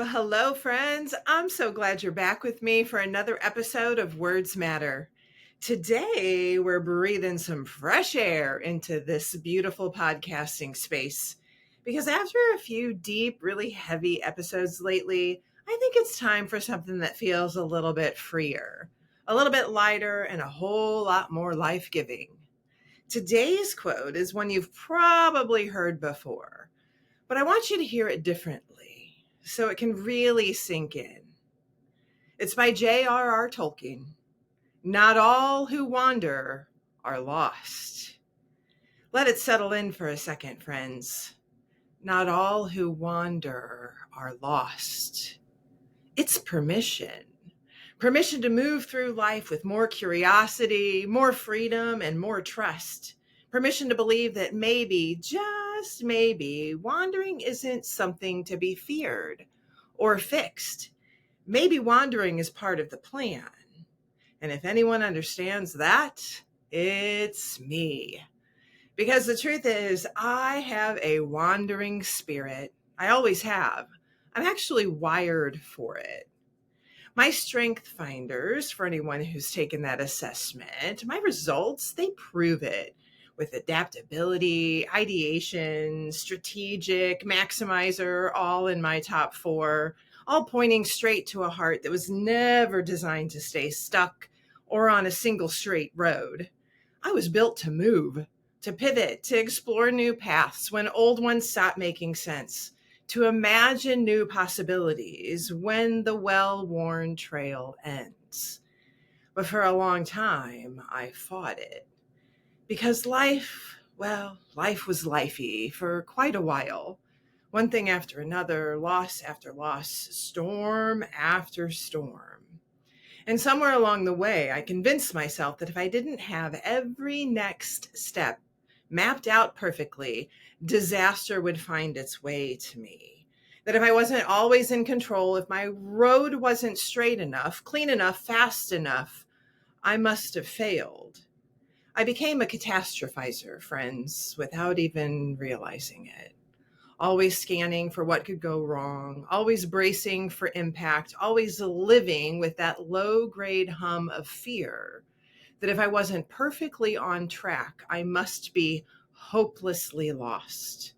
Well, hello, friends. I'm so glad you're back with me for another episode of Words Matter. Today, we're breathing some fresh air into this beautiful podcasting space because after a few deep, really heavy episodes lately, I think it's time for something that feels a little bit freer, a little bit lighter, and a whole lot more life giving. Today's quote is one you've probably heard before, but I want you to hear it differently so it can really sink in. It's by J.R.R. Tolkien. Not all who wander are lost. Let it settle in for a second, friends. Not all who wander are lost. It's permission. Permission to move through life with more curiosity, more freedom, and more trust. Permission to believe that maybe, just maybe, wandering isn't something to be feared or fixed. Maybe wandering is part of the plan. And if anyone understands that, it's me. Because the truth is, I have a wandering spirit. I always have. I'm actually wired for it. My strength finders, for anyone who's taken that assessment, my results, they prove it with adaptability, ideation, strategic, maximizer, all in my top 4, all pointing straight to a heart that was never designed to stay stuck or on a single straight road. I was built to move, to pivot, to explore new paths when old ones stopped making sense, to imagine new possibilities when the well-worn trail ends. But for a long time, I fought it. Because life was lifey for quite a while. One thing after another, loss after loss, storm after storm. And somewhere along the way, I convinced myself that if I didn't have every next step mapped out perfectly, disaster would find its way to me. That if I wasn't always in control, if my road wasn't straight enough, clean enough, fast enough, I must have failed. I became a catastrophizer, friends, without even realizing it. Always scanning for what could go wrong, always bracing for impact, always living with that low-grade hum of fear that if I wasn't perfectly on track, I must be hopelessly lost.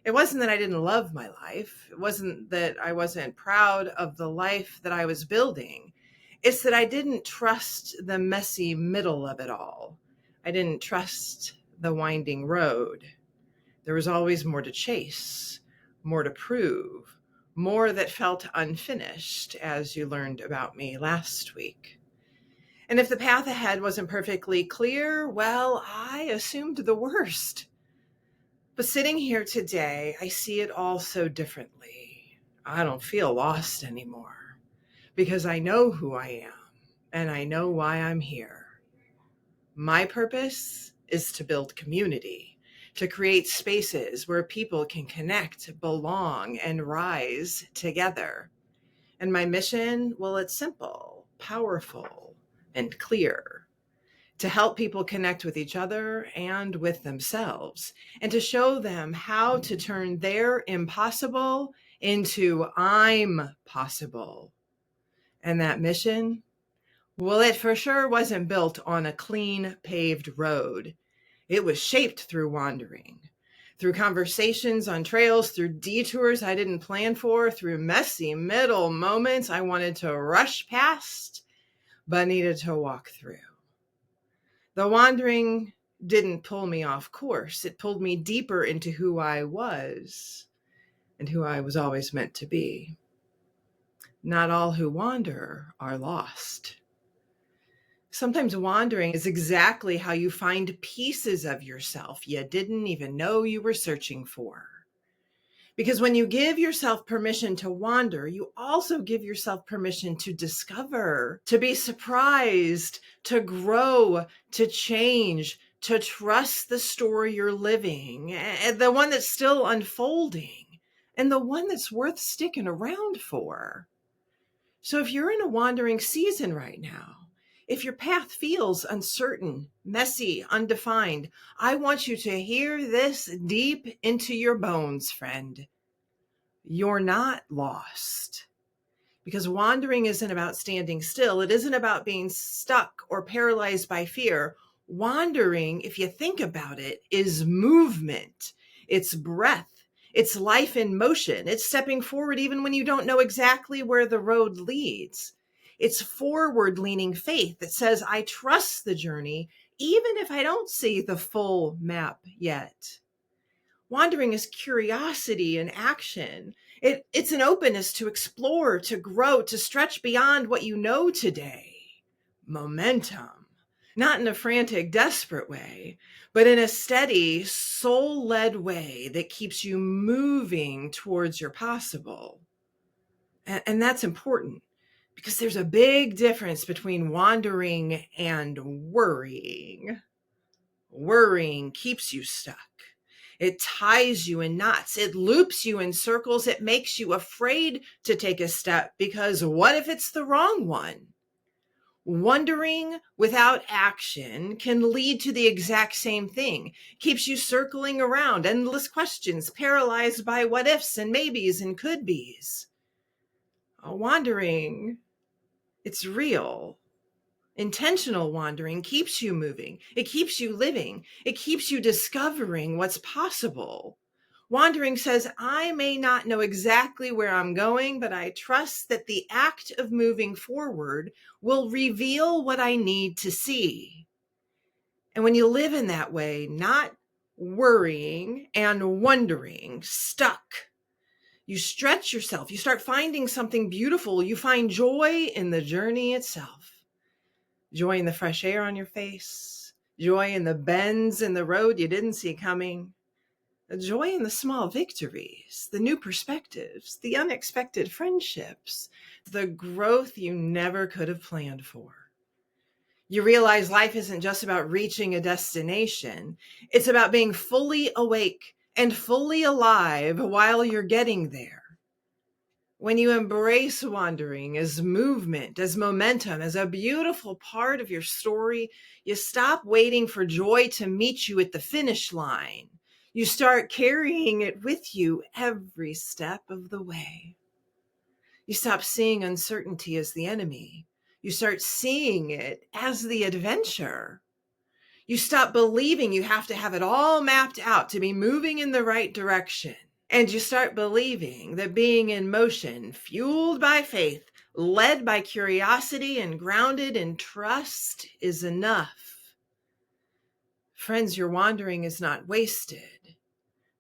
It wasn't that I didn't love my life. It wasn't that I wasn't proud of the life that I was building. It's that I didn't trust the messy middle of it all. I didn't trust the winding road. There was always more to chase, more to prove, more that felt unfinished, as you learned about me last week. And if the path ahead wasn't perfectly clear, well, I assumed the worst. But sitting here today, I see it all so differently. I don't feel lost anymore because I know who I am and I know why I'm here. My purpose is to build community, to create spaces where people can connect, belong, and rise together. And my mission, well, it's simple, powerful, and clear. To help people connect with each other and with themselves, and to show them how to turn their impossible into I'm possible. And that mission, well, it for sure wasn't built on a clean paved road. It was shaped through wandering, through conversations on trails, through detours I didn't plan for, through messy middle moments I wanted to rush past, but needed to walk through. The wandering didn't pull me off course. It pulled me deeper into who I was and who I was always meant to be. Not all who wander are lost. Sometimes wandering is exactly how you find pieces of yourself you didn't even know you were searching for. Because when you give yourself permission to wander, you also give yourself permission to discover, to be surprised, to grow, to change, to trust the story you're living, and the one that's still unfolding, and the one that's worth sticking around for. So if you're in a wandering season right now, if your path feels uncertain, messy, undefined, I want you to hear this deep into your bones, friend. You're not lost. Because wandering isn't about standing still. It isn't about being stuck or paralyzed by fear. Wandering, if you think about it, is movement. It's breath. It's life in motion. It's stepping forward even when you don't know exactly where the road leads. It's forward leaning faith that says, I trust the journey, even if I don't see the full map yet. Wandering is curiosity and action. It's an openness to explore, to grow, to stretch beyond what you know today. Momentum, not in a frantic, desperate way, but in a steady, soul-led way that keeps you moving towards your possible. And that's important because there's a big difference between wandering and worrying. Worrying keeps you stuck. It ties you in knots. It loops you in circles. It makes you afraid to take a step because what if it's the wrong one? Wondering without action can lead to the exact same thing. Keeps you circling around, endless questions, paralyzed by what ifs and maybes and could be's. Wandering, it's real. Intentional wandering keeps you moving. It keeps you living. It keeps you discovering what's possible. Wandering says, I may not know exactly where I'm going, but I trust that the act of moving forward will reveal what I need to see. And when you live in that way, not worrying and wondering, stuck, you stretch yourself. You start finding something beautiful. You find joy in the journey itself. Joy in the fresh air on your face, joy in the bends in the road you didn't see coming, joy in the small victories, the new perspectives, the unexpected friendships, the growth you never could have planned for. You realize life isn't just about reaching a destination. It's about being fully awake and fully alive while you're getting there. When you embrace wandering as movement, as momentum, as a beautiful part of your story, you stop waiting for joy to meet you at the finish line. You start carrying it with you every step of the way. You stop seeing uncertainty as the enemy. You start seeing it as the adventure. You stop believing you have to have it all mapped out to be moving in the right direction. And you start believing that being in motion, fueled by faith, led by curiosity, and grounded in trust is enough. Friends, your wandering is not wasted.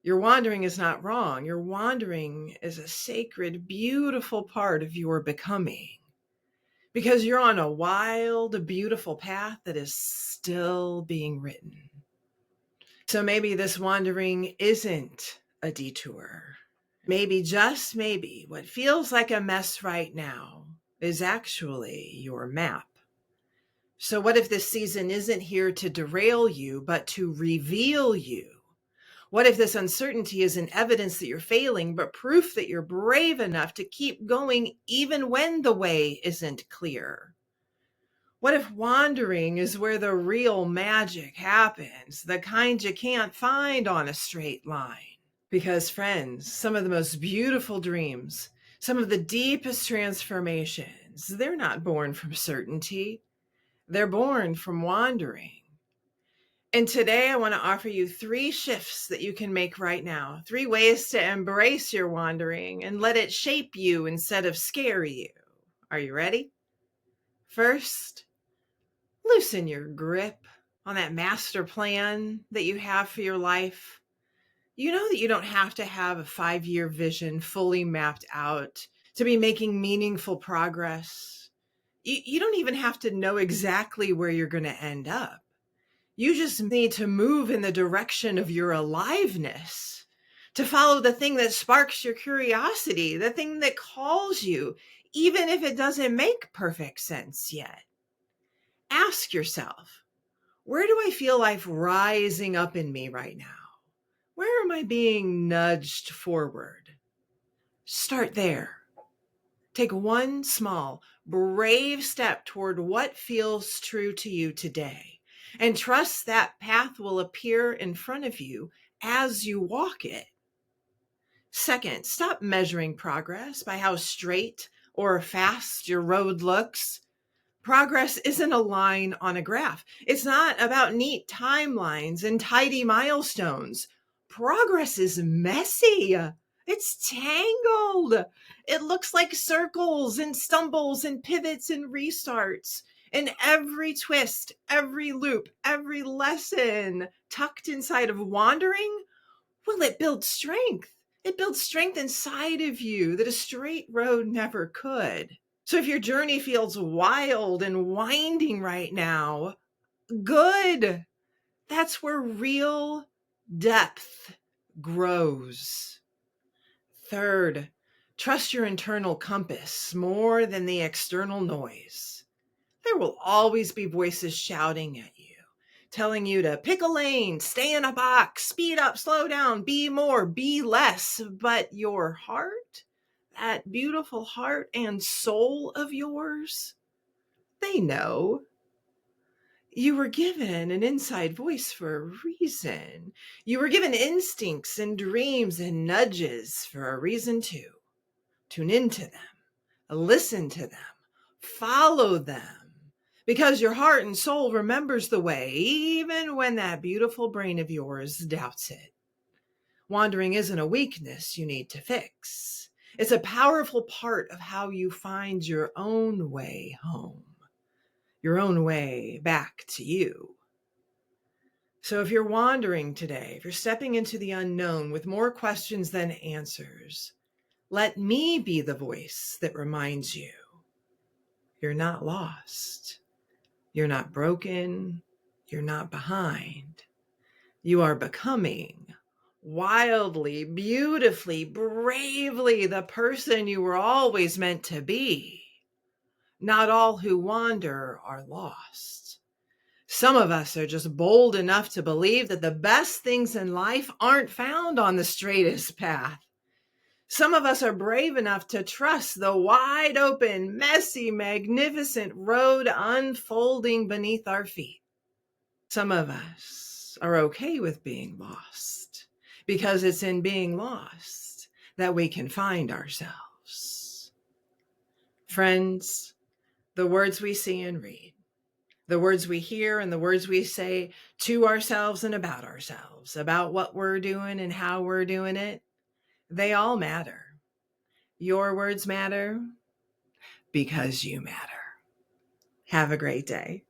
Your wandering is not wrong. Your wandering is a sacred, beautiful part of your becoming. Because you're on a wild, beautiful path that is still being written. So maybe this wandering isn't a detour. Maybe, just maybe, what feels like a mess right now is actually your map. So what if this season isn't here to derail you, but to reveal you? What if this uncertainty isn't evidence that you're failing, but proof that you're brave enough to keep going even when the way isn't clear? What if wandering is where the real magic happens, the kind you can't find on a straight line? Because, friends, some of the most beautiful dreams, some of the deepest transformations, they're not born from certainty. They're born from wandering. And today I want to offer you 3 shifts that you can make right now, 3 ways to embrace your wandering and let it shape you instead of scare you. Are you ready? First, loosen your grip on that master plan that you have for your life. You know that you don't have to have a 5-year vision fully mapped out to be making meaningful progress. You don't even have to know exactly where you're going to end up. You just need to move in the direction of your aliveness, to follow the thing that sparks your curiosity, the thing that calls you, even if it doesn't make perfect sense yet. Ask yourself, where do I feel life rising up in me right now? Where am I being nudged forward? Start there. Take one small, brave step toward what feels true to you today, and trust that path will appear in front of you as you walk it. Second, stop measuring progress by how straight or fast your road looks. Progress isn't a line on a graph. It's not about neat timelines and tidy milestones. Progress is messy. It's tangled. It looks like circles and stumbles and pivots and restarts. And every twist, every loop, every lesson tucked inside of wandering, well, it builds strength. It builds strength inside of you that a straight road never could. So if your journey feels wild and winding right now, good. That's where real depth grows. Third, trust your internal compass more than the external noise. There will always be voices shouting at you, telling you to pick a lane, stay in a box, speed up, slow down, be more, be less. But your heart, that beautiful heart and soul of yours, they know. You were given an inside voice for a reason. You were given instincts and dreams and nudges for a reason too. Tune into them, listen to them, follow them, because your heart and soul remembers the way, even when that beautiful brain of yours doubts it. Wandering isn't a weakness you need to fix. It's a powerful part of how you find your own way home, your own way back to you. So if you're wandering today, if you're stepping into the unknown with more questions than answers, let me be the voice that reminds you you're not lost. You're not broken. You're not behind. You are becoming wildly, beautifully, bravely the person you were always meant to be. Not all who wander are lost. Some of us are just bold enough to believe that the best things in life aren't found on the straightest path. Some of us are brave enough to trust the wide open, messy, magnificent road unfolding beneath our feet. Some of us are okay with being lost because it's in being lost that we can find ourselves. Friends, the words we see and read, the words we hear and the words we say to ourselves and about what we're doing and how we're doing it, they all matter. Your words matter because you matter. Have a great day.